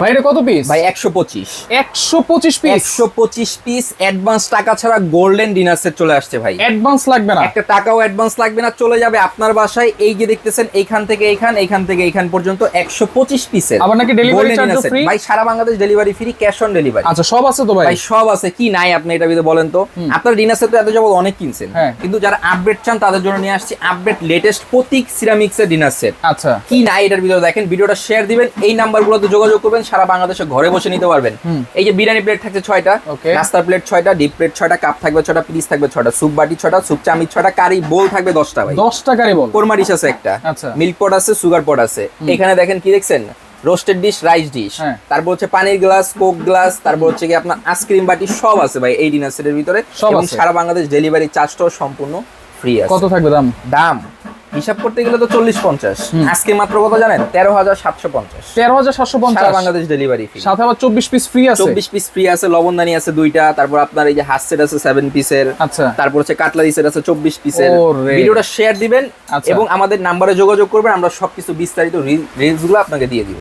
ভাই এটা কত পিস? ভাই 125 125 পিস। 125 পিস অ্যাডভান্স টাকা ছাড়া গোল্ডেন ডিনার সেট চলে আসছে ভাই। অ্যাডভান্স লাগবে না, একটা টাকাও অ্যাডভান্স লাগবে না, চলে যাবে আপনার বাসায়। এই যে দেখতেছেন এইখান থেকে এইখান থেকে এইখান পর্যন্ত 125 পিসের। আবার নাকি ডেলিভারি চার্জ ফ্রি? ভাই সারা Bangladesh delivery free, cash on delivery. আচ্ছা সব আছে তো ভাই? ভাই সব আছে, কি নাই আপনি এটা ভিতরে বলেন তো। আপনার ডিনার সেট তো এত যাবত অনেক কিনছেন, কিন্তু যারা আপডেট চান তাদের জন্য নিয়ে আসছি আপডেট লেটেস্ট প্রতীক সিরামিক্স এর ডিনার সেট। আচ্ছা কি নাই এটার ভিতরে দেখেন, ভিডিওটা শেয়ার দিবেন, এই নাম্বারগুলোতে যোগাযোগ করবেন, সারা বাংলাদেশে ঘরে বসে নিতে পারবেন। এই যে বিরিয়ানি প্লেট থাকছে 6টা, নাস্তার প্লেট 6টা, ডিপ প্লেট 6টা, কাপ থাকবে 6টা, পিস থাকবে 6টা, স্যুপ বাটি 6টা, স্যুপ চামচ 6টা, কারি বোল থাকবে 10টা ভাই। 10টা কারি বোল। কোরমা ডিশ আছে একটা, আচ্ছা মিল্ক পট আছে, সুগার পট আছে। এখানে দেখেন কি দেখছেন, রোস্টেড ডিশ, রাইস ডিশ, তারপর হচ্ছে পানির গ্লাস, কোক গ্লাস, তারপর হচ্ছে কি আপনার আইসক্রিম বাটি, সব আছে ভাই এই ডিনার সেটের ভিতরে। এবং সারা বাংলাদেশ ডেলিভারি চার্জটাও সম্পূর্ণ ফ্রি আছে। কত থাকবে দাম? দাম হিসাব করতে গেলে তো 40-50, আজকে মাত্র কত জানেন, 13,750। 13,750 সারা বাংলাদেশ ডেলিভারি ফ্রি। সাথে আবার 24 পিস ফ্রি আছে। 24 পিস ফ্রি আছে, লবণদানি আছে 2টা, তারপর আপনার এই যে হাত সেট আছে 7 পিসের। আচ্ছা তারপর হচ্ছে কাটলারি সেট আছে 24 পিসের। ওরে। ভিডিওটা শেয়ার দিবেন আচ্ছা। এবং আমাদের নাম্বারে যোগাযোগ করবেন, আমরা সবকিছু বিস্তারিত রিলস গুলো আপনাকে দিয়ে দিব।